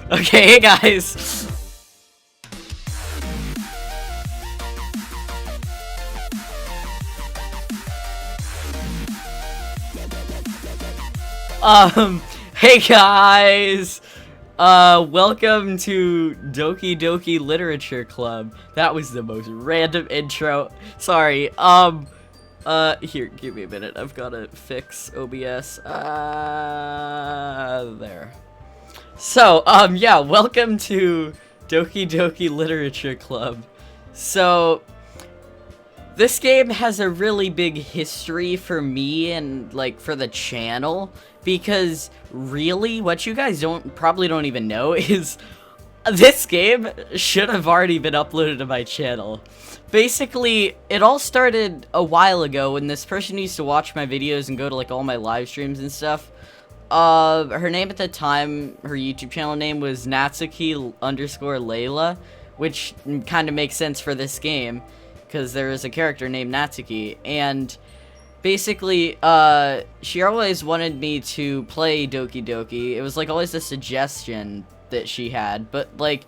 Okay, hey guys. Hey guys. Welcome to Doki Doki Literature Club. That was the most random intro. Sorry. Here, give me a minute. I've got to fix OBS. There. So, yeah, welcome to Doki Doki Literature Club. So, this game has a really big history for me and, like, for the channel, because really, what you guys probably don't even know is this game should have already been uploaded to my channel. Basically, it all started a while ago when this person used to watch my videos and go to, like, all my live streams and stuff. Her name at the time, her YouTube channel name was Natsuki underscore Layla, which kind of makes sense for this game, because there is a character named Natsuki, and basically, she always wanted me to play Doki Doki. It was, like, always a suggestion that she had, but, like,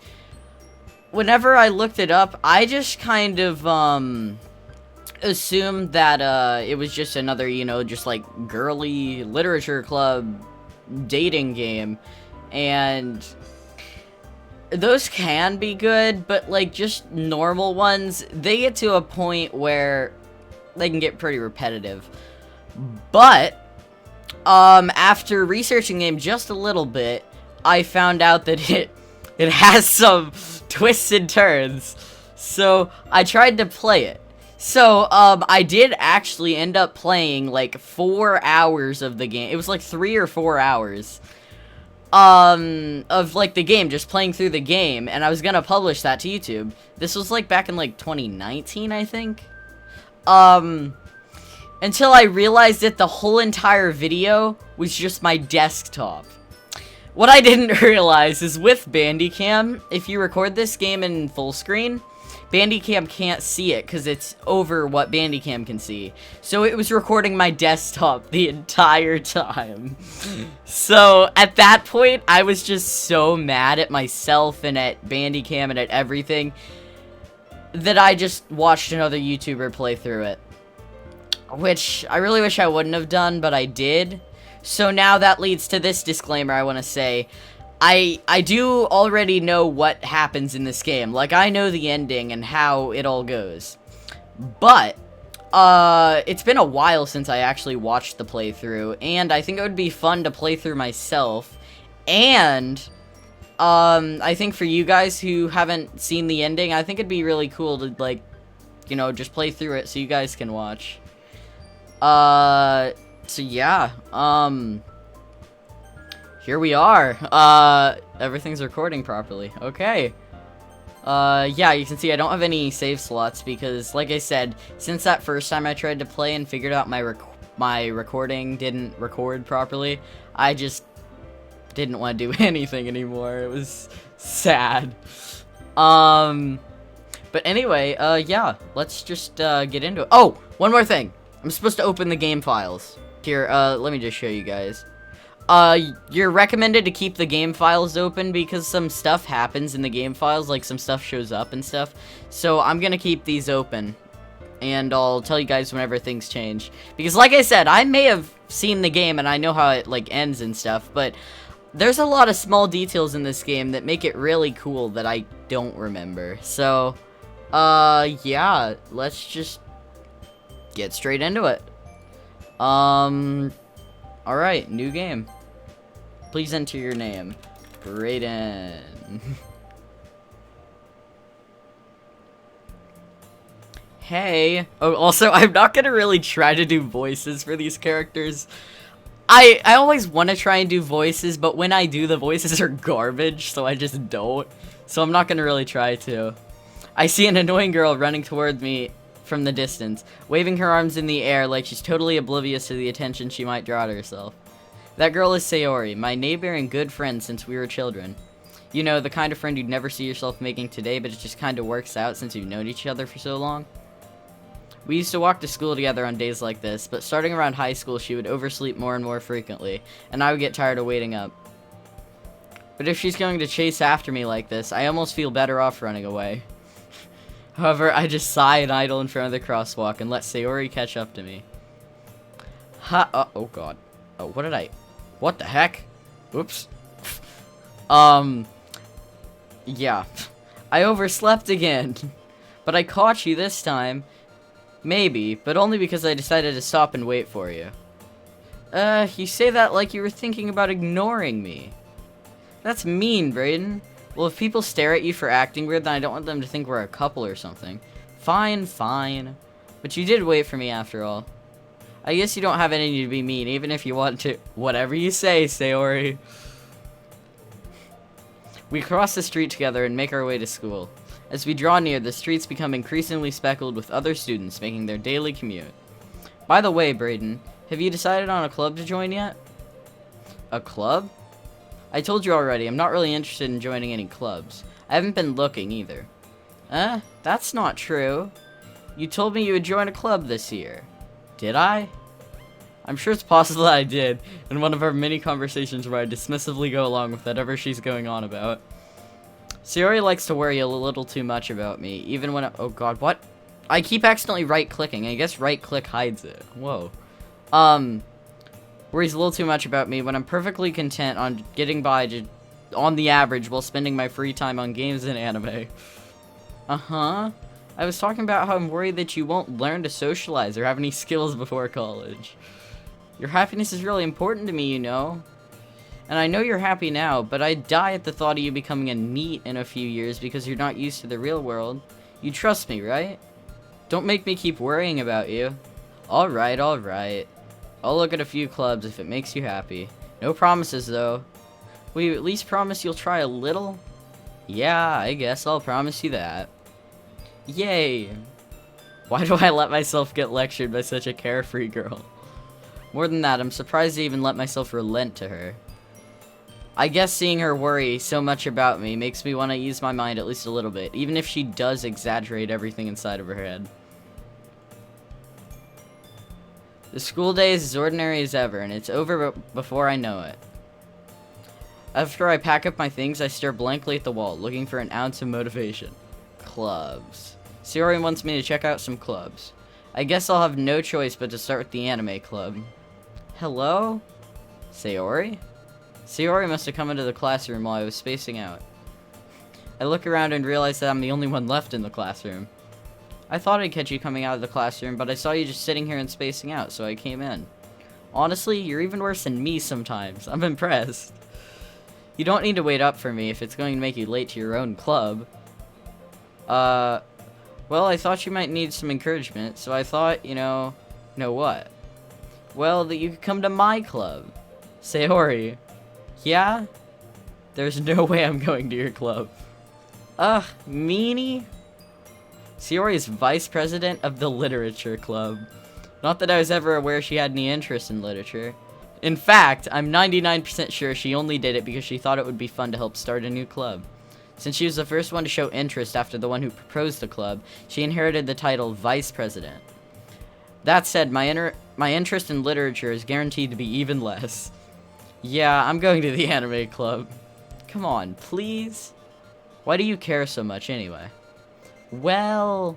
whenever I looked it up, I just kind of, assumed that, it was just another, you know, just, like, girly literature club dating game, and those can be good, but, like, just normal ones, they get to a point where they can get pretty repetitive. But, after researching the game just a little bit, I found out that it has some twists and turns, so I tried to play it. So, I did actually end up playing, like, 4 hours of the game. It was, like, 3 or 4 hours, of, like, the game, just playing through the game, and I was gonna publish that to YouTube. This was, like, back in, like, 2019, I think? Until I realized that the whole entire video was just my desktop. What I didn't realize is with Bandicam, if you record this game in full screen, Bandicam can't see it because it's over what Bandicam can see. So it was recording my desktop the entire time. So at that point, I was just so mad at myself and at Bandicam and at everything that I just watched another YouTuber play through it. Which I really wish I wouldn't have done, but I did. So now that leads to this disclaimer I want to say. I do already know what happens in this game. Like, I know the ending and how it all goes. But, it's been a while since I actually watched the playthrough, and I think it would be fun to play through myself. And, I think for you guys who haven't seen the ending, I think it'd be really cool to, like, you know, just play through it so you guys can watch. So yeah, here we are. Everything's recording properly. Okay. Yeah, you can see I don't have any save slots because, like I said, since that first time I tried to play and figured out my recording didn't record properly, I just didn't want to do anything anymore. It was sad. But anyway, yeah, let's just, get into it. Oh, one more thing. I'm supposed to open the game files. Here, let me just show you guys. You're recommended to keep the game files open because some stuff happens in the game files, like some stuff shows up and stuff. So I'm gonna keep these open, and I'll tell you guys whenever things change. Because like I said, I may have seen the game and I know how it, like, ends and stuff, but there's a lot of small details in this game that make it really cool that I don't remember. So, yeah, let's just get straight into it. Alright, new game. Please enter your name. Brayden. Hey. Oh, also, I'm not gonna really try to do voices for these characters. I always want to try and do voices, but when I do, the voices are garbage, so I just don't. So I'm not gonna really try to. I see an annoying girl running toward me from the distance, waving her arms in the air like she's totally oblivious to the attention she might draw to herself. That girl is Sayori, my neighbor and good friend since we were children. You know, the kind of friend you'd never see yourself making today, but it just kind of works out since you've known each other for so long. We used to walk to school together on days like this, but starting around high school she would oversleep more and more frequently, and I would get tired of waiting up. But if she's going to chase after me like this, I almost feel better off running away. However, I just sigh and idle in front of the crosswalk and let Sayori catch up to me. Oh god. Oh, what the heck? Oops. Yeah. I overslept again. But I caught you this time. Maybe, but only because I decided to stop and wait for you. You say that like you were thinking about ignoring me. That's mean, Brayden. Well, if people stare at you for acting weird, then I don't want them to think we're a couple or something. Fine, fine. But you did wait for me after all. I guess you don't have it in you to be mean, even if you want to. Whatever you say, Sayori. We cross the street together and make our way to school. As we draw near, the streets become increasingly speckled with other students making their daily commute. By the way, Brayden, have you decided on a club to join yet? A club? I told you already, I'm not really interested in joining any clubs. I haven't been looking either. That's not true. You told me you would join a club this year. Did I? I'm sure it's possible that I did, in one of our many conversations where I dismissively go along with whatever she's going on about. Sayori likes to worry a little too much about me, even when oh god, what? I keep accidentally right-clicking. I guess right-click hides it. Whoa. Worries a little too much about me when I'm perfectly content on getting by on the average while spending my free time on games and anime. Uh-huh. I was talking about how I'm worried that you won't learn to socialize or have any skills before college. Your happiness is really important to me, you know. And I know you're happy now, but I'd die at the thought of you becoming a NEET in a few years because you're not used to the real world. You trust me, right? Don't make me keep worrying about you. Alright, alright. I'll look at a few clubs if it makes you happy. No promises, though. Will you at least promise you'll try a little? Yeah, I guess I'll promise you that. Yay! Why do I let myself get lectured by such a carefree girl? More than that, I'm surprised I even let myself relent to her. I guess seeing her worry so much about me makes me want to ease my mind at least a little bit, even if she does exaggerate everything inside of her head. The school day is as ordinary as ever, and it's over before I know it. After I pack up my things, I stare blankly at the wall, looking for an ounce of motivation. Clubs. Sayori wants me to check out some clubs. I guess I'll have no choice but to start with the anime club. Hello? Sayori? Sayori must have come into the classroom while I was spacing out. I look around and realize that I'm the only one left in the classroom. I thought I'd catch you coming out of the classroom, but I saw you just sitting here and spacing out, so I came in. Honestly, you're even worse than me sometimes. I'm impressed. You don't need to wait up for me if it's going to make you late to your own club. Well, I thought you might need some encouragement, so I thought, you know what? Well, that you could come to my club. Sayori. Yeah? There's no way I'm going to your club. Ugh, meanie? Sayori is vice president of the Literature Club. Not that I was ever aware she had any interest in literature. In fact, I'm 99% sure she only did it because she thought it would be fun to help start a new club. Since she was the first one to show interest after the one who proposed the club, she inherited the title Vice President. That said, my interest in literature is guaranteed to be even less. Yeah, I'm going to the anime club. Come on, please? Why do you care so much anyway? Well,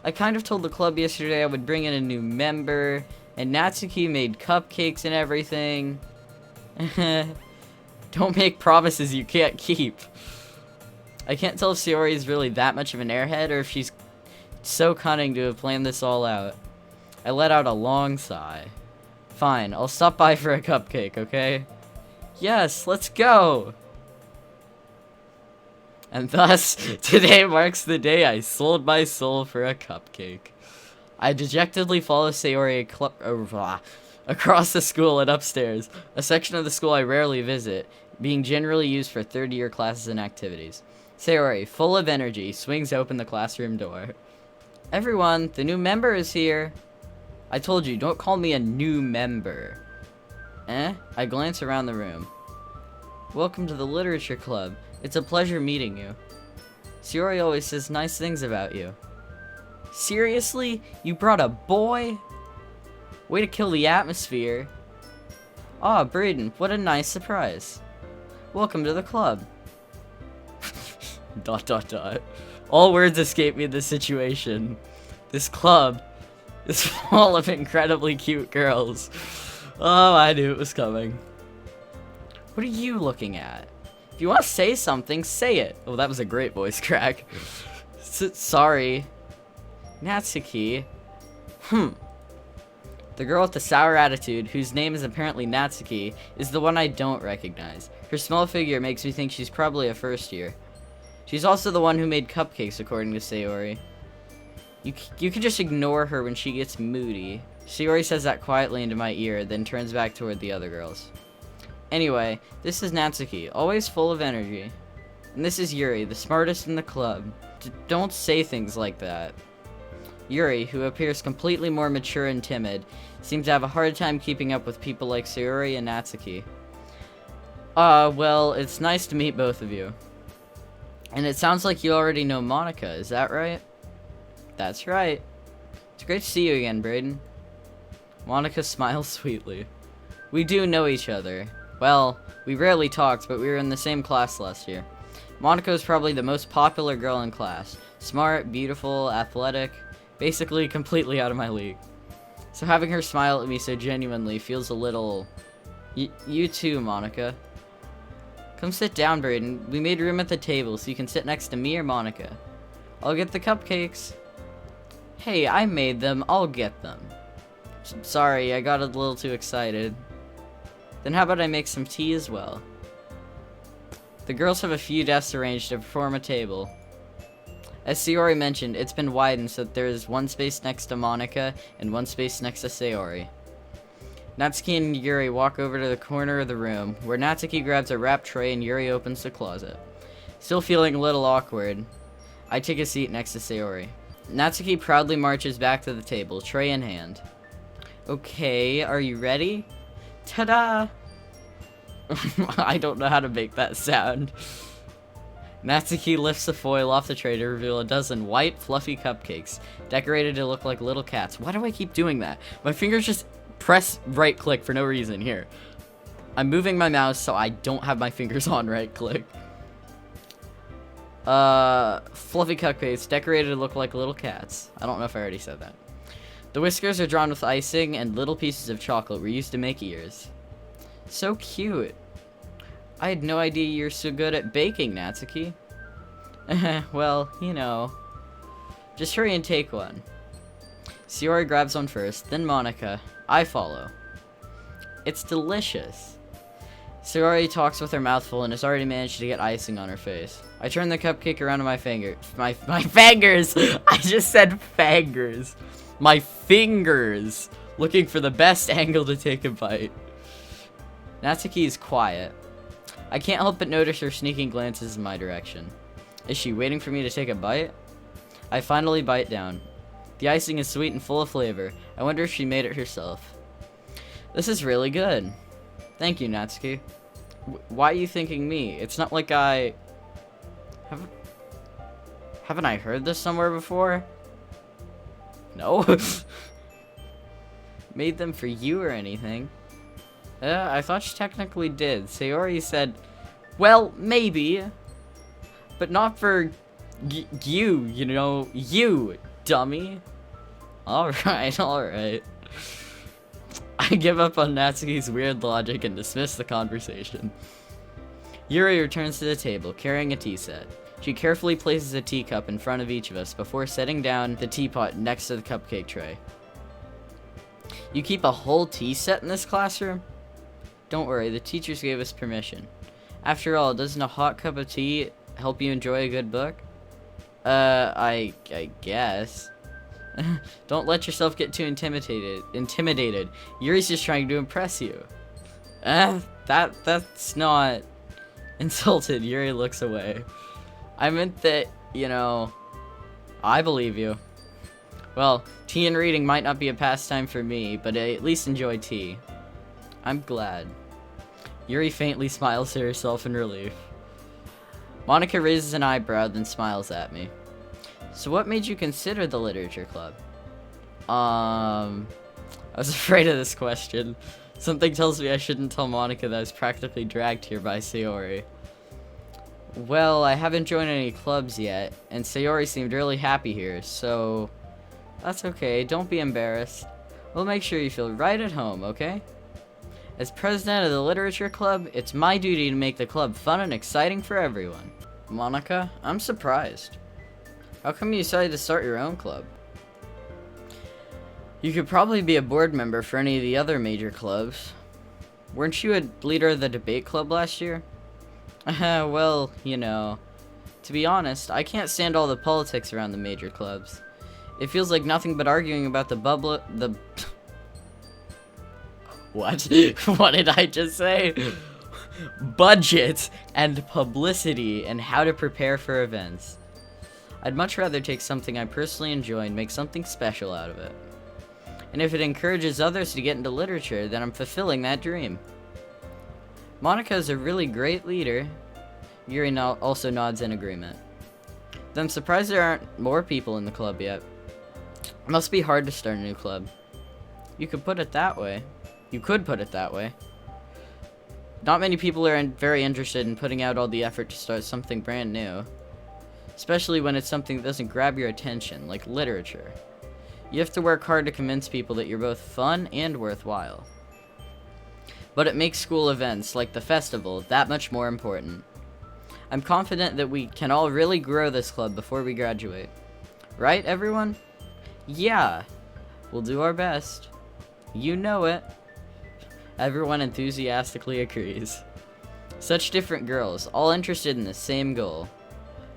I kind of told the club yesterday I would bring in a new member, and Natsuki made cupcakes and everything. Don't make promises you can't keep. I can't tell if Sayori is really that much of an airhead, or if she's so cunning to have planned this all out. I let out a long sigh. Fine, I'll stop by for a cupcake, okay? Yes, let's go! And thus, today marks the day I sold my soul for a cupcake. I dejectedly follow Sayori across the school and upstairs, a section of the school I rarely visit, being generally used for third-year classes and activities. Sayori, full of energy, swings open the classroom door. Everyone, the new member is here. I told you, don't call me a new member. I glance around the room. Welcome to the Literature Club. It's a pleasure meeting you. Sayori always says nice things about you. Seriously? You brought a boy? Way to kill the atmosphere. Ah, Brayden, what a nice surprise. Welcome to the club. ... All words escape me in this situation. This club is full of incredibly cute girls. Oh, I knew it was coming. What are you looking at? If you want to say something, say it. Oh, that was a great voice crack. Sorry. Natsuki. The girl with the sour attitude, whose name is apparently Natsuki, is the one I don't recognize. Her small figure makes me think she's probably a first year. She's also the one who made cupcakes, according to Sayori. You can just ignore her when she gets moody. Sayori says that quietly into my ear, then turns back toward the other girls. Anyway, this is Natsuki, always full of energy. And this is Yuri, the smartest in the club. Don't say things like that. Yuri, who appears completely more mature and timid, seems to have a hard time keeping up with people like Sayori and Natsuki. Well, it's nice to meet both of you. And it sounds like you already know Monika, is that right? That's right. It's great to see you again, Brayden. Monika smiles sweetly. We do know each other. Well, we rarely talked, but we were in the same class last year. Monika is probably the most popular girl in class. Smart, beautiful, athletic, basically completely out of my league. So having her smile at me so genuinely feels a little... You too, Monika. Come sit down, Brayden. We made room at the table so you can sit next to me or Monika. I'll get the cupcakes. Hey, I made them. I'll get them. Sorry, I got a little too excited. Then how about I make some tea as well? The girls have a few desks arranged to form a table. As Sayori mentioned, it's been widened so that there is one space next to Monika and one space next to Sayori. Natsuki and Yuri walk over to the corner of the room, where Natsuki grabs a wrap tray and Yuri opens the closet. Still feeling a little awkward, I take a seat next to Sayori. Natsuki proudly marches back to the table, tray in hand. Okay, are you ready? Ta-da! I don't know how to make that sound. Natsuki lifts the foil off the tray to reveal a dozen white, fluffy cupcakes, decorated to look like little cats. Why do I keep doing that? My fingers just press right-click for no reason. Here. I'm moving my mouse so I don't have my fingers on right-click. Fluffy cupcakes, decorated to look like little cats. I don't know if I already said that. The whiskers are drawn with icing, and little pieces of chocolate were used to make ears. So cute. I had no idea you're so good at baking, Natsuki. Well, you know. Just hurry and take one. Sayori grabs one first, then Monika. I follow. It's delicious. Sayori talks with her mouth full and has already managed to get icing on her face. I turn the cupcake around to my finger. My fingers! I just said fingers. My fingers! Looking for the best angle to take a bite. Natsuki is quiet. I can't help but notice her sneaking glances in my direction. Is she waiting for me to take a bite? I finally bite down. The icing is sweet and full of flavor. I wonder if she made it herself. This is really good. Thank you, Natsuki. Why are you thanking me? It's not like I... Haven't I heard this somewhere before? No? Made them for you or anything? I thought she technically did. Sayori said, well, maybe. But not for you, you know, you, dummy. Alright, alright. I give up on Natsuki's weird logic and dismiss the conversation. Yuri returns to the table, carrying a tea set. She carefully places a teacup in front of each of us before setting down the teapot next to the cupcake tray. You keep a whole tea set in this classroom? Don't worry, the teachers gave us permission. After all, doesn't a hot cup of tea help you enjoy a good book? I guess. Don't let yourself get too intimidated. Yuri's just trying to impress you. That's not... Insulted, Yuri looks away. I meant that, you know, I believe you. Well, tea and reading might not be a pastime for me, but I at least enjoy tea. I'm glad. Yuri faintly smiles to herself in relief. Monika raises an eyebrow, then smiles at me. So what made you consider the literature club? I was afraid of this question. Something tells me I shouldn't tell Monika that I was practically dragged here by Sayori. Well, I haven't joined any clubs yet, and Sayori seemed really happy here, so... That's okay, don't be embarrassed. We'll make sure you feel right at home, okay? As president of the Literature Club, it's my duty to make the club fun and exciting for everyone. Monika, I'm surprised. How come you decided to start your own club? You could probably be a board member for any of the other major clubs. Weren't you a leader of the debate club last year? Well, you know, to be honest, I can't stand all the politics around the major clubs. It feels like nothing but arguing about the What? What did I just say? Budget and publicity and how to prepare for events. I'd much rather take something I personally enjoy and make something special out of it. And if it encourages others to get into literature, then I'm fulfilling that dream. Monika is a really great leader. Yuri also nods in agreement. Then I'm surprised there aren't more people in the club yet. It must be hard to start a new club. You could put it that way. Not many people are very interested in putting out all the effort to start something brand new. Especially when it's something that doesn't grab your attention, like literature. You have to work hard to convince people that you're both fun and worthwhile. But it makes school events, like the festival, that much more important. I'm confident that we can all really grow this club before we graduate. Right, everyone? Yeah. We'll do our best. You know it. Everyone enthusiastically agrees. Such different girls, all interested in the same goal.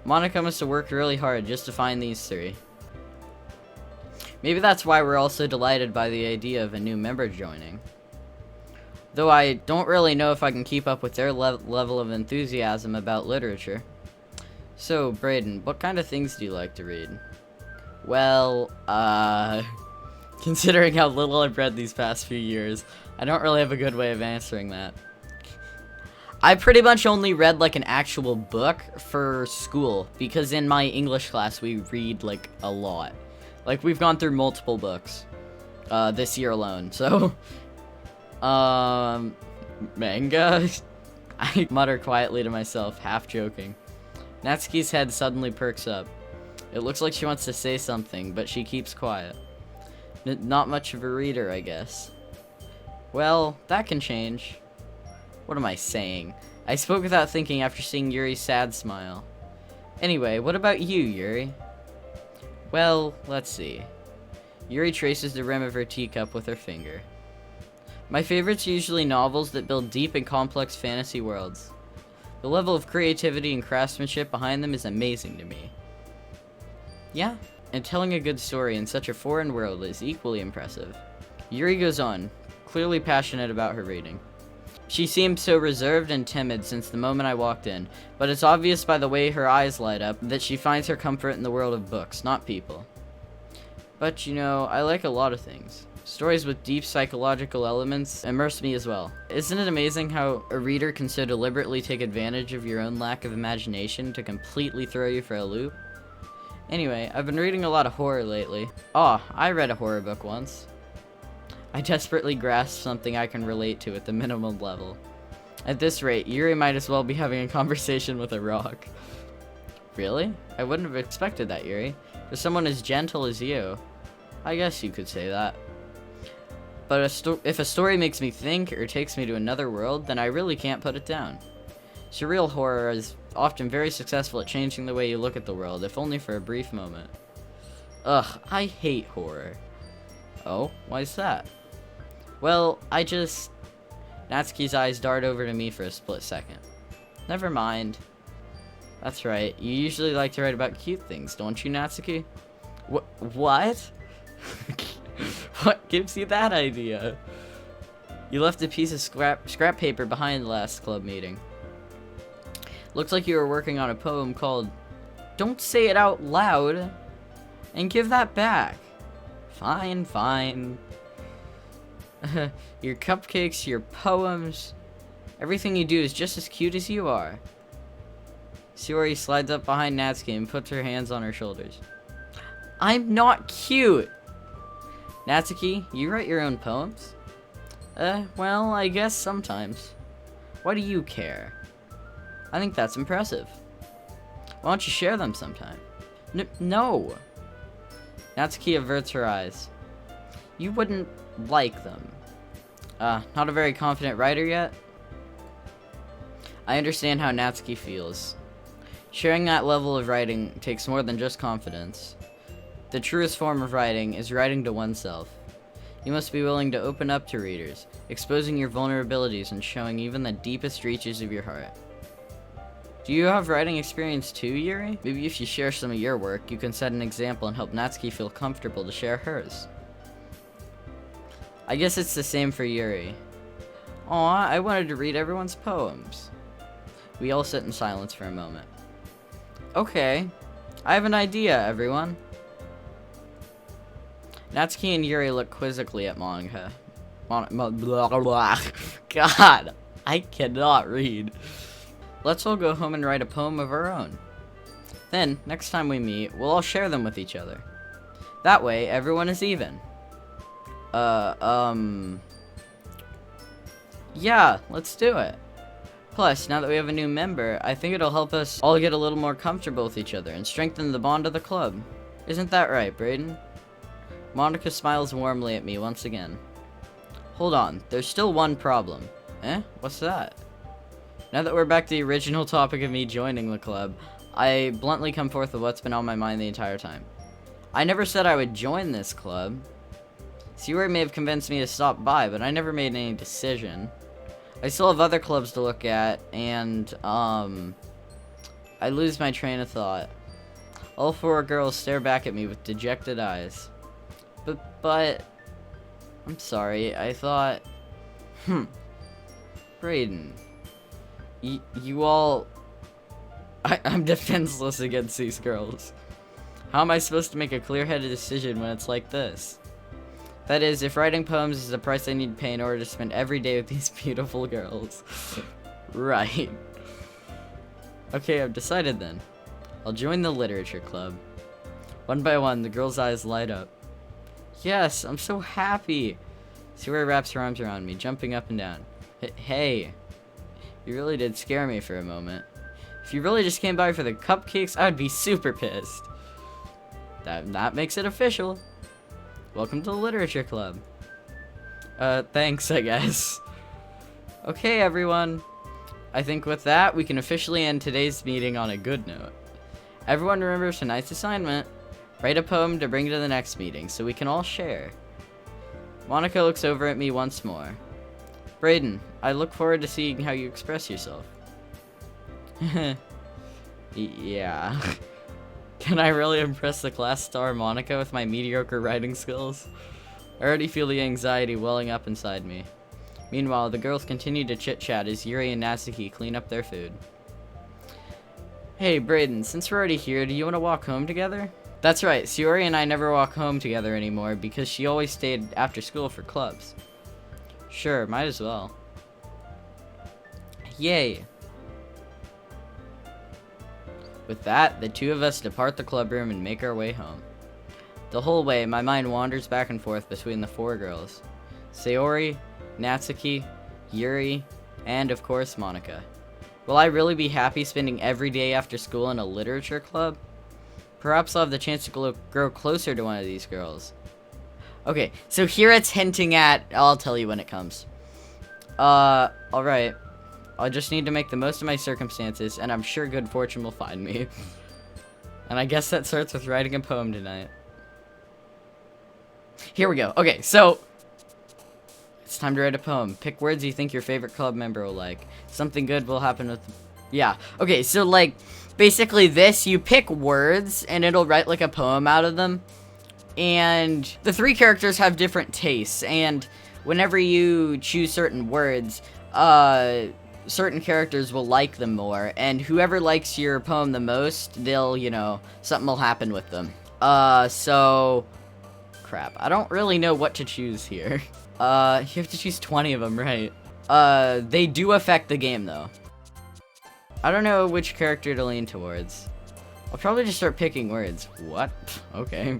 Monika must have worked really hard just to find these three. Maybe that's why we're all so delighted by the idea of a new member joining. Though I don't really know if I can keep up with their level of enthusiasm about literature. So, Brayden, what kind of things do you like to read? Well, considering how little I've read these past few years, I don't really have a good way of answering that. I pretty much only read like an actual book for school, because in my English class we read like a lot. Like we've gone through multiple books this year alone, so manga? I mutter quietly to myself, half joking. Natsuki's head suddenly perks up. It looks like she wants to say something, but she keeps quiet. Not much of a reader, I guess. Well, that can change. What am I saying? I spoke without thinking after seeing Yuri's sad smile. Anyway, what about you, Yuri? Well, let's see. Yuri traces the rim of her teacup with her finger. My favorites are usually novels that build deep and complex fantasy worlds. The level of creativity and craftsmanship behind them is amazing to me. Yeah, and telling a good story in such a foreign world is equally impressive. Yuri goes on, clearly passionate about her reading. She seemed so reserved and timid since the moment I walked in, but it's obvious by the way her eyes light up that she finds her comfort in the world of books, not people. But, you know, I like a lot of things. Stories with deep psychological elements immerse me as well. Isn't it amazing how a reader can so deliberately take advantage of your own lack of imagination to completely throw you for a loop? Anyway, I've been reading a lot of horror lately. Oh, I read a horror book once. I desperately grasp something I can relate to at the minimum level. At this rate, Yuri might as well be having a conversation with a rock. Really? I wouldn't have expected that, Yuri. For someone as gentle as you. I guess you could say that. But if a story makes me think or takes me to another world, then I really can't put it down. Surreal horror is often very successful at changing the way you look at the world, if only for a brief moment. Ugh, I hate horror. Oh, why's that? Well, Natsuki's eyes dart over to me for a split second. Never mind. That's right, you usually like to write about cute things, don't you, Natsuki? What? What gives you that idea? You left a piece of scrap paper behind the last club meeting. Looks like you were working on a poem called Don't Say It Out Loud, and give that back. Fine, fine. Your cupcakes, your poems, everything you do is just as cute as you are. Sayori slides up behind Natsuki and puts her hands on her shoulders. I'm not cute! Natsuki, you write your own poems? Well, I guess sometimes. Why do you care? I think that's impressive. Why don't you share them sometime? No! Natsuki averts her eyes. You wouldn't like them. Not a very confident writer yet? I understand how Natsuki feels. Sharing that level of writing takes more than just confidence. The truest form of writing is writing to oneself. You must be willing to open up to readers, exposing your vulnerabilities and showing even the deepest reaches of your heart. Do you have writing experience too, Yuri? Maybe if you share some of your work, you can set an example and help Natsuki feel comfortable to share hers. I guess it's the same for Yuri. Aw, I wanted to read everyone's poems. We all sit in silence for a moment. Okay, I have an idea, everyone. Natsuki and Yuri look quizzically at Monika. God, I cannot read. Let's all go home and write a poem of our own. Then, next time we meet, we'll all share them with each other. That way, everyone is even. Yeah, let's do it. Plus, now that we have a new member, I think it'll help us all get a little more comfortable with each other and strengthen the bond of the club. Isn't that right, Brayden? Monika smiles warmly at me once again. Hold on, there's still one problem. What's that? Now that we're back to the original topic of me joining the club, I bluntly come forth with what's been on my mind the entire time. I never said I would join this club. Sayori may have convinced me to stop by, but I never made any decision. I still have other clubs to look at, and, I lose my train of thought. All four girls stare back at me with dejected eyes. But, I'm sorry, I thought, Brayden, you all, I'm defenseless against these girls. How am I supposed to make a clear-headed decision when it's like this? That is, if writing poems is the price I need to pay in order to spend every day with these beautiful girls. Right. Okay, I've decided then. I'll join the literature club. One by one, the girls' eyes light up. Yes, I'm so happy. Sayori wraps her arms around me, jumping up and down. Hey, you really did scare me for a moment. If you really just came by for the cupcakes, I'd be super pissed. That makes it official. Welcome to the literature club. Thanks, I guess. Okay, everyone. I think with that, we can officially end today's meeting on a good note. Everyone remember tonight's assignment. Write a poem to bring to the next meeting so we can all share. Monika looks over at me once more. Brayden, I look forward to seeing how you express yourself. Yeah. Can I really impress the class star Monika with my mediocre writing skills? I already feel the anxiety welling up inside me. Meanwhile, the girls continue to chit-chat as Yuri and Natsuki clean up their food. Hey, Brayden, since we're already here, do you want to walk home together? That's right, Sayori and I never walk home together anymore because she always stayed after school for clubs. Sure, might as well. Yay! With that, the two of us depart the club room and make our way home. The whole way, my mind wanders back and forth between the four girls. Sayori, Natsuki, Yuri, and of course Monika. Will I really be happy spending every day after school in a literature club? Perhaps I'll have the chance to grow closer to one of these girls. Okay, so here it's hinting at, I'll tell you when it comes. Alright. I just need to make the most of my circumstances, and I'm sure good fortune will find me. And I guess that starts with writing a poem tonight. Here we go. Okay, so it's time to write a poem. Pick words you think your favorite club member will like. Something good will happen with... Yeah. Okay, so, like, basically this, you pick words, and it'll write, like, a poem out of them. And the three characters have different tastes, and whenever you choose certain words, certain characters will like them more, and whoever likes your poem the most, they'll, you know, something will happen with them. So... Crap. I don't really know what to choose here. You have to choose 20 of them, right? They do affect the game, though. I don't know which character to lean towards. I'll probably just start picking words. What? Okay.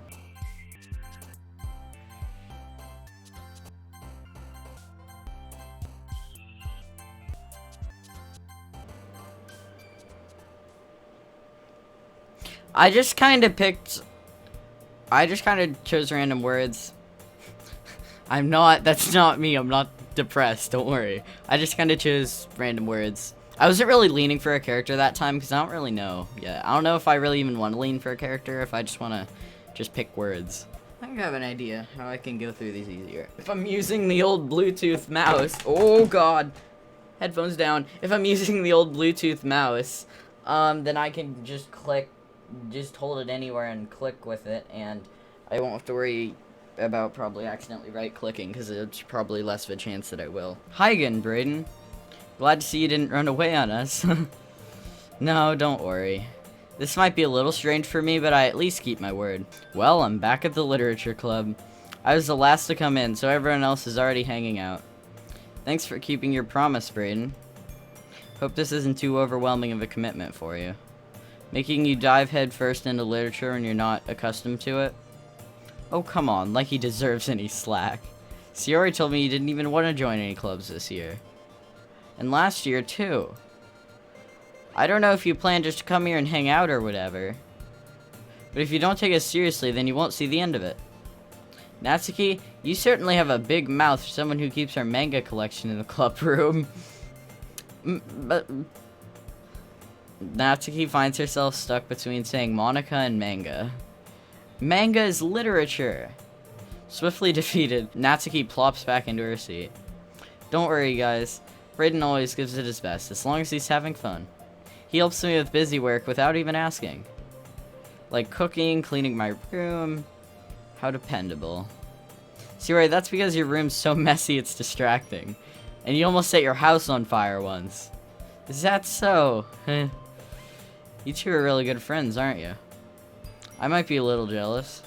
I just kind of chose random words. That's not me. I'm not depressed. Don't worry. I just kind of chose random words. I wasn't really leaning for a character that time because I don't really know. Yeah, I don't know if I really even want to lean for a character, if I just want to just pick words. I think I have an idea how I can go through these easier. If I'm using the old Bluetooth mouse, oh god, headphones down. If I'm using the old Bluetooth mouse, then I can just hold it anywhere and click with it, and I won't have to worry about probably accidentally right-clicking, because it's probably less of a chance that I will. Hi again, Brayden. Glad to see you didn't run away on us. No, don't worry. This might be a little strange for me, but I at least keep my word. Well, I'm back at the literature club. I was the last to come in, so everyone else is already hanging out. Thanks for keeping your promise, Brayden. Hope this isn't too overwhelming of a commitment for you. Making you dive headfirst into literature when you're not accustomed to it? Oh, come on, like he deserves any slack. Sayori told me you didn't even want to join any clubs this year. And last year, too. I don't know if you plan just to come here and hang out or whatever. But if you don't take us seriously, then you won't see the end of it. Natsuki, you certainly have a big mouth for someone who keeps our manga collection in the club room. But Natsuki finds herself stuck between saying Monika and manga. Manga is literature. Swiftly defeated, Natsuki plops back into her seat. Don't worry, guys. Brayden always gives it his best, as long as he's having fun. He helps me with busy work without even asking. Like cooking, cleaning my room. How dependable. Sayori, that's because your room's so messy it's distracting. And you almost set your house on fire once. Is that so? You two are really good friends, aren't you? I might be a little jealous.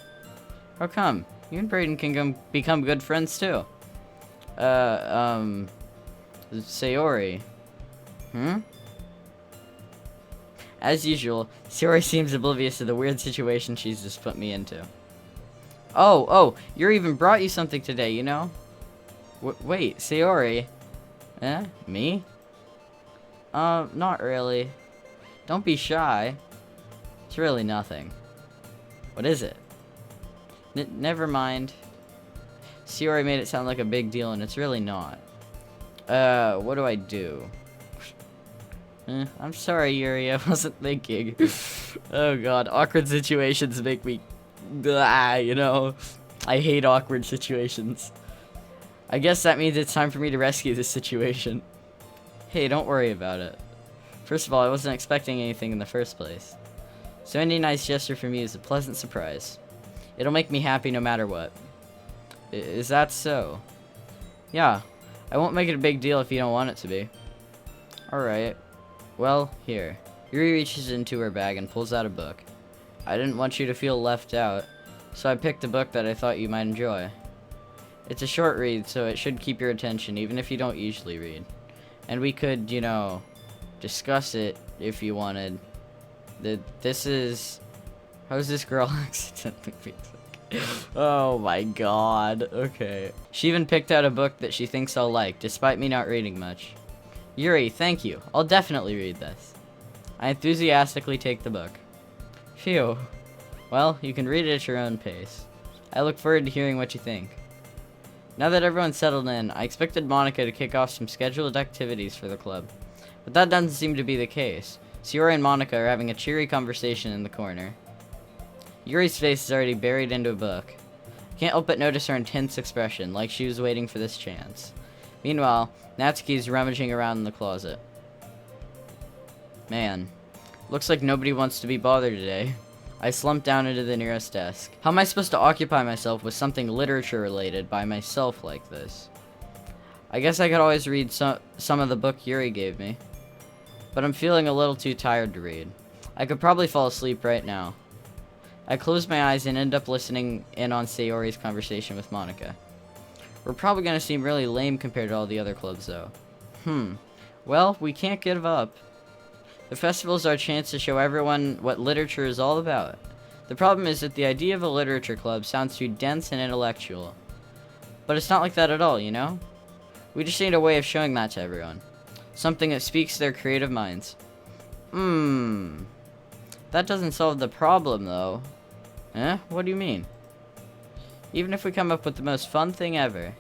How come? You and Brayden can become good friends too. Sayori. As usual, Sayori seems oblivious to the weird situation she's just put me into. Oh, Yuri even brought you something today, you know? Wait, Sayori? Me? Not really. Don't be shy. It's really nothing. What is it? Never mind. Sayori made it sound like a big deal, and it's really not. What do I do? I'm sorry, Yuri, I wasn't thinking. Oh god, awkward situations make me... you know? I hate awkward situations. I guess that means it's time for me to rescue this situation. Hey, don't worry about it. First of all, I wasn't expecting anything in the first place. So any nice gesture from you is a pleasant surprise. It'll make me happy no matter what. Is that so? Yeah. I won't make it a big deal if you don't want it to be. Alright. Well, here. Yuri reaches into her bag and pulls out a book. I didn't want you to feel left out, so I picked a book that I thought you might enjoy. It's a short read, so it should keep your attention even if you don't usually read. And we could, you know, discuss it if you wanted. This is... How's this girl accidentally... Oh my god, okay. She even picked out a book that she thinks I'll like, despite me not reading much. Yuri, thank you. I'll definitely read this. I enthusiastically take the book. Phew. Well, you can read it at your own pace. I look forward to hearing what you think. Now that everyone's settled in, I expected Monika to kick off some scheduled activities for the club. But that doesn't seem to be the case. Sayori and Monika are having a cheery conversation in the corner. Yuri's face is already buried into a book. I can't help but notice her intense expression, like she was waiting for this chance. Meanwhile, Natsuki's rummaging around in the closet. Man, looks like nobody wants to be bothered today. I slumped down into the nearest desk. How am I supposed to occupy myself with something literature related by myself like this? I guess I could always read some of the book Yuri gave me. But I'm feeling a little too tired to read. I could probably fall asleep right now. I close my eyes and end up listening in on Sayori's conversation with Monika. We're probably gonna seem really lame compared to all the other clubs though. Well, we can't give up. The festival's our chance to show everyone what literature is all about. The problem is that the idea of a literature club sounds too dense and intellectual. But it's not like that at all, you know? We just need a way of showing that to everyone. Something that speaks to their creative minds. That doesn't solve the problem, though. Eh? What do you mean? Even if we come up with the most fun thing ever,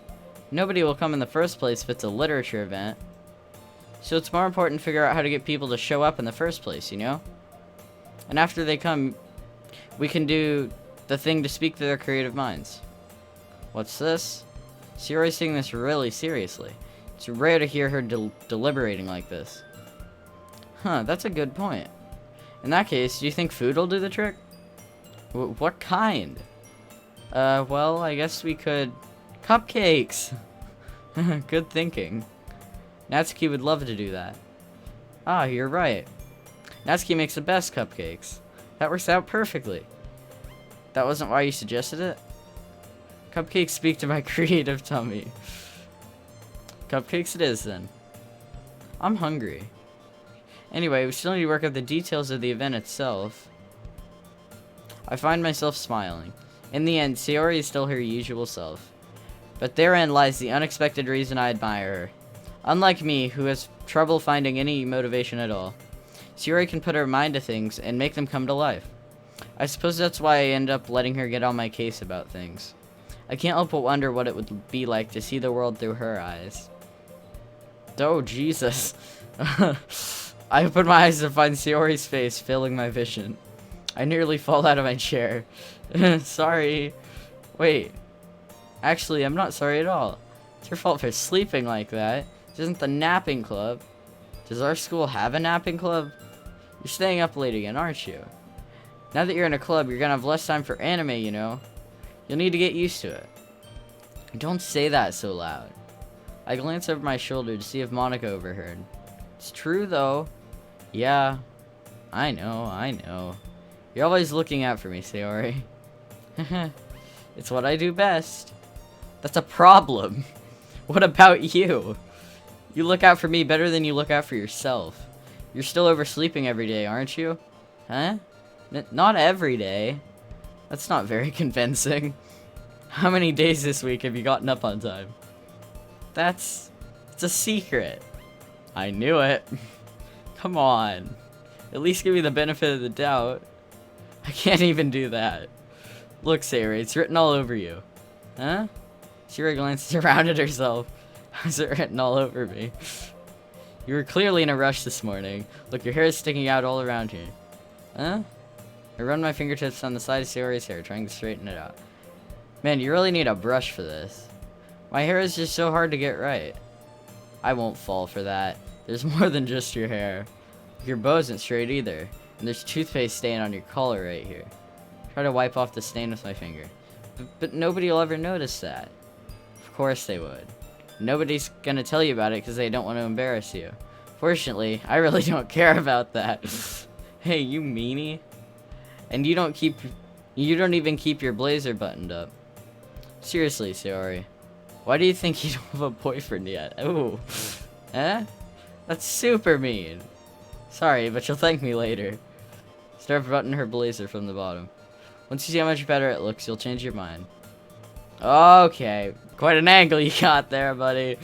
nobody will come in the first place if it's a literature event. So it's more important to figure out how to get people to show up in the first place, you know? And after they come, we can do the thing to speak to their creative minds. What's this? Sayori's taking this really seriously. It's rare to hear her deliberating like this. Huh, that's a good point. In that case, do you think food will do the trick? What kind? Well, I guess we could... Cupcakes! Good thinking. Natsuki would love to do that. Ah, you're right. Natsuki makes the best cupcakes. That works out perfectly. That wasn't why you suggested it? Cupcakes speak to my creative tummy. Cupcakes it is, then. I'm hungry. Anyway, we still need to work out the details of the event itself. I find myself smiling. In the end, Sayori is still her usual self. But therein lies the unexpected reason I admire her. Unlike me, who has trouble finding any motivation at all, Sayori can put her mind to things and make them come to life. I suppose that's why I end up letting her get on my case about things. I can't help but wonder what it would be like to see the world through her eyes. Oh, Jesus. I open my eyes to find Sayori's face filling my vision. I nearly fall out of my chair. Sorry. Wait. Actually, I'm not sorry at all. It's your fault for sleeping like that. This isn't the napping club. Does our school have a napping club? You're staying up late again, aren't you? Now that you're in a club, you're gonna have less time for anime, you know? You'll need to get used to it. Don't say that so loud. I glance over my shoulder to see if Monika overheard. It's true, though. Yeah. I know. You're always looking out for me, Sayori. It's what I do best. That's a problem. What about you? You look out for me better than you look out for yourself. You're still oversleeping every day, aren't you? Huh? Not every day. That's not very convincing. How many days this week have you gotten up on time? It's a secret. I knew it. Come on. At least give me the benefit of the doubt. I can't even do that. Look, Sayori, it's written all over you. Huh? Sayori glances around at herself. How's it written all over me? You were clearly in a rush this morning. Look, your hair is sticking out all around here. Huh? I run my fingertips on the side of Sayori's hair, trying to straighten it out. Man, you really need a brush for this. My hair is just so hard to get right. I won't fall for that. There's more than just your hair. Your bow isn't straight either. And there's toothpaste stain on your collar right here. Try to wipe off the stain with my finger. But nobody will ever notice that. Of course they would. Nobody's gonna tell you about it because they don't want to embarrass you. Fortunately, I really don't care about that. Hey, you meanie. And you don't even keep your blazer buttoned up. Seriously, Sayori. Why do you think you don't have a boyfriend yet? Ooh. Eh? That's super mean. Sorry, but you'll thank me later. Start buttoning her blazer from the bottom. Once you see how much better it looks, you'll change your mind. Okay. Quite an angle you got there, buddy.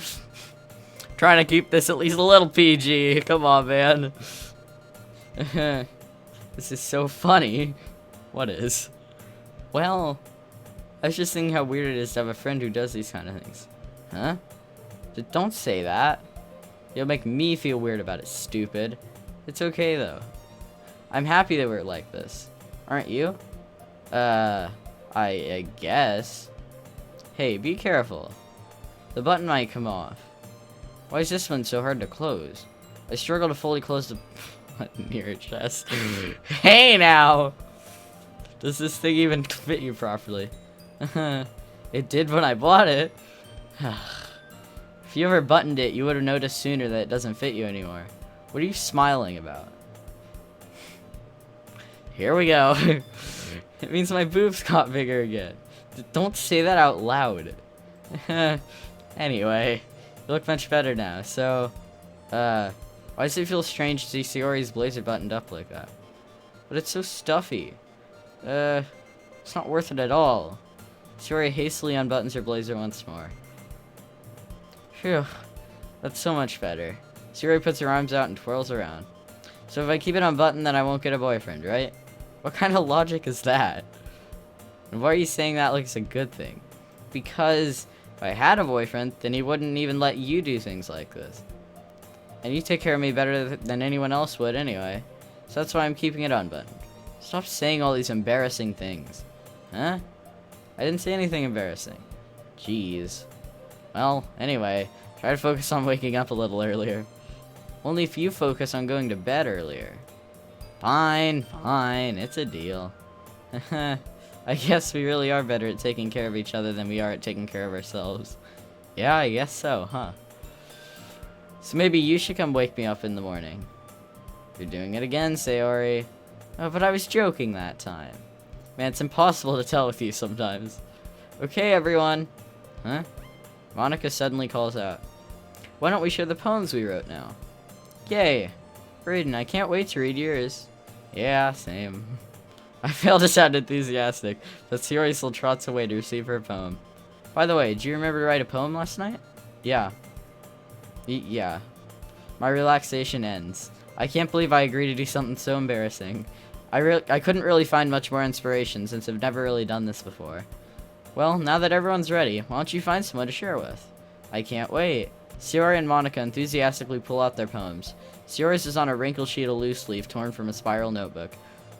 Trying to keep this at least a little PG. Come on, man. This is so funny. What is? Well, I was just thinking how weird it is to have a friend who does these kind of things. Huh? Don't say that. You'll make me feel weird about it, stupid. It's okay, though. I'm happy that we're like this. Aren't you? I guess. Hey, be careful. The button might come off. Why is this one so hard to close? I struggle to fully close the button near your chest. Hey, now! Does this thing even fit you properly? It did when I bought it. If you ever buttoned it, you would have noticed sooner that it doesn't fit you anymore. What are you smiling about? Here we go. It means my boobs got bigger again. Don't say that out loud. Anyway, you look much better now. So, why does it feel strange to see Sayori's blazer buttoned up like that? But it's so stuffy. It's not worth it at all. Sayori hastily unbuttons her blazer once more. Phew, that's so much better. Sayori puts her arms out and twirls around. So if I keep it unbuttoned, then I won't get a boyfriend, right? What kind of logic is that? And why are you saying that like it's a good thing? Because if I had a boyfriend, then he wouldn't even let you do things like this. And you take care of me better than anyone else would anyway. So that's why I'm keeping it unbuttoned. Stop saying all these embarrassing things. Huh? I didn't say anything embarrassing. Jeez. Well, anyway, try to focus on waking up a little earlier. Only if you focus on going to bed earlier. Fine, fine, it's a deal. I guess we really are better at taking care of each other than we are at taking care of ourselves. Yeah, I guess so, huh? So maybe you should come wake me up in the morning. You're doing it again, Sayori. Oh, but I was joking that time. Man, it's impossible to tell with you sometimes. Okay, everyone. Huh? Monika suddenly calls out. Why don't we share the poems we wrote now? Yay! Brayden, I can't wait to read yours. Yeah, same. I fail to sound enthusiastic, but Sayori still trots away to receive her poem. By the way, do you remember to write a poem last night? Yeah. Yeah. My relaxation ends. I can't believe I agreed to do something so embarrassing. I couldn't really find much more inspiration since I've never really done this before. Well, now that everyone's ready, why don't you find someone to share with? I can't wait. Sayori and Monika enthusiastically pull out their poems. Sayori's is on a wrinkled sheet of loose leaf torn from a spiral notebook.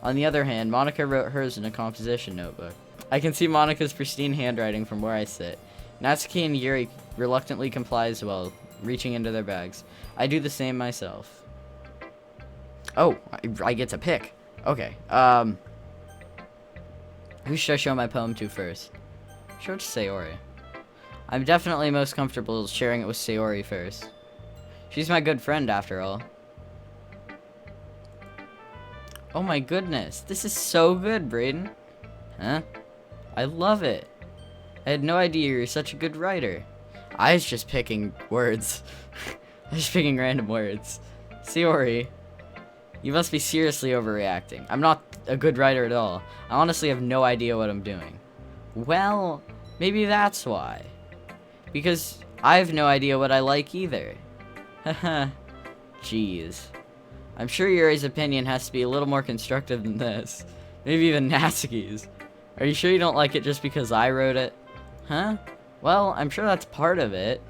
On the other hand, Monika wrote hers in a composition notebook. I can see Monika's pristine handwriting from where I sit. Natsuki and Yuri reluctantly comply as well, reaching into their bags. I do the same myself. Oh, I get to pick. Okay, who should I show my poem to first? Show it to Sayori. I'm definitely most comfortable sharing it with Sayori first. She's my good friend, after all. Oh my goodness, this is so good, Brayden. Huh? I love it. I had no idea you were such a good writer. I was just picking words. I was picking random words. Sayori, you must be seriously overreacting. I'm not a good writer at all. I honestly have no idea what I'm doing. Well, maybe that's why. Because I have no idea what I like either. Haha. Jeez. I'm sure Yuri's opinion has to be a little more constructive than this. Maybe even Natsuki's. Are you sure you don't like it just because I wrote it? Huh? Well, I'm sure that's part of it.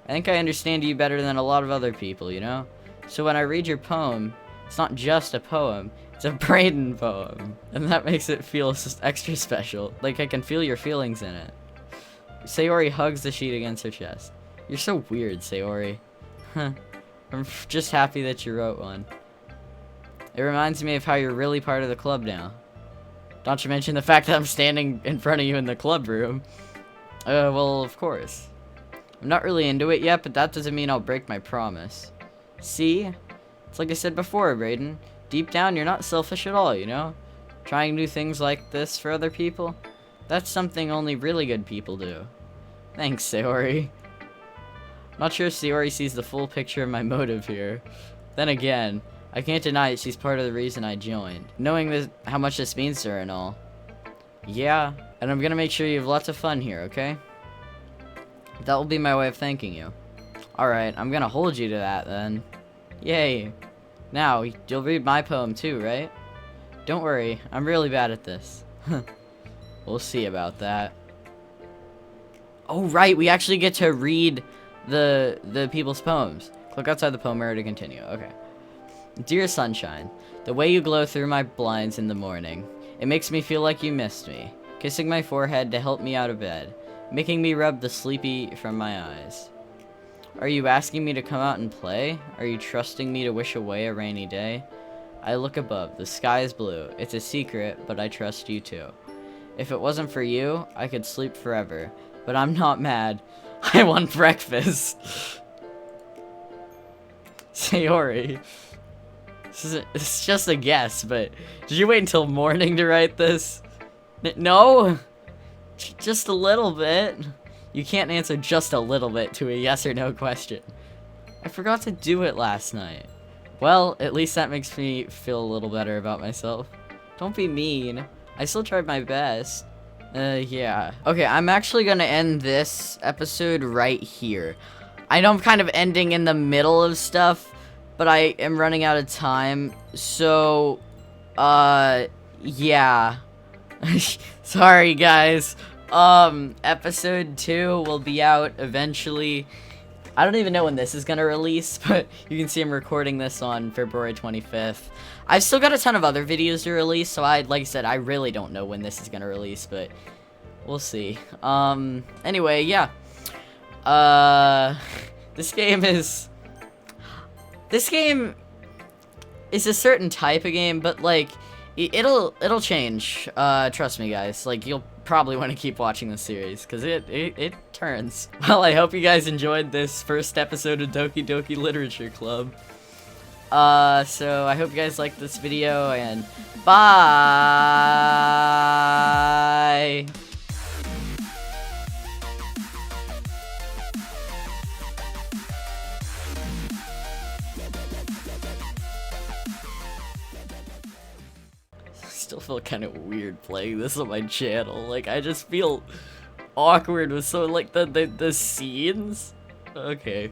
I think I understand you better than a lot of other people, you know? So when I read your poem, it's not just a poem, it's a Brayden poem. And that makes it feel just extra special. Like I can feel your feelings in it. Sayori hugs the sheet against her chest. You're so weird, Sayori. Huh. I'm just happy that you wrote one. It reminds me of how you're really part of the club now. Don't you mention the fact that I'm standing in front of you in the club room. Well, of course. I'm not really into it yet, but that doesn't mean I'll break my promise. See? It's like I said before, Brayden. Deep down, you're not selfish at all, you know? Trying new things like this for other people? That's something only really good people do. Thanks, Sayori. Not sure if Sayori sees the full picture of my motive here. Then again, I can't deny that she's part of the reason I joined. Knowing this, how much this means to her and all. Yeah, and I'm gonna make sure you have lots of fun here, okay? That will be my way of thanking you. Alright, I'm gonna hold you to that then. Yay. Now, you'll read my poem too, right? Don't worry, I'm really bad at this. We'll see about that. Oh right, we actually get to read the people's poems. Click outside the poem area to continue. Okay. Dear sunshine, the way you glow through my blinds in the morning, it makes me feel like you missed me, kissing my forehead to help me out of bed, making me rub the sleepy from my eyes. Are you asking me to come out and play? Are you trusting me to wish away a rainy day? I look above, the sky is blue. It's a secret, but I trust you too. If it wasn't for you, I could sleep forever, but I'm not mad. I want breakfast. Sayori. It's just a guess, but did you wait until morning to write this? No? Just a little bit. You can't answer just a little bit to a yes or no question. I forgot to do it last night. Well, at least that makes me feel a little better about myself. Don't be mean. I still tried my best. Yeah. Okay, I'm actually gonna end this episode right here. I know I'm kind of ending in the middle of stuff, but I am running out of time. So, yeah. Sorry, guys. Episode 2 will be out eventually. I don't even know when this is gonna release, but you can see I'm recording this on February 25th. I've still got a ton of other videos to release, so like I said, I really don't know when this is gonna release, but we'll see. Anyway, yeah. This game is a certain type of game, but like it'll change. Trust me, guys. Like, you'll probably want to keep watching this series because it turns. Well, I hope you guys enjoyed this first episode of Doki Doki Literature Club. So I hope you guys liked this video, and bye. Still feel kind of weird playing this on my channel. Like, I just feel awkward with like the scenes. Okay.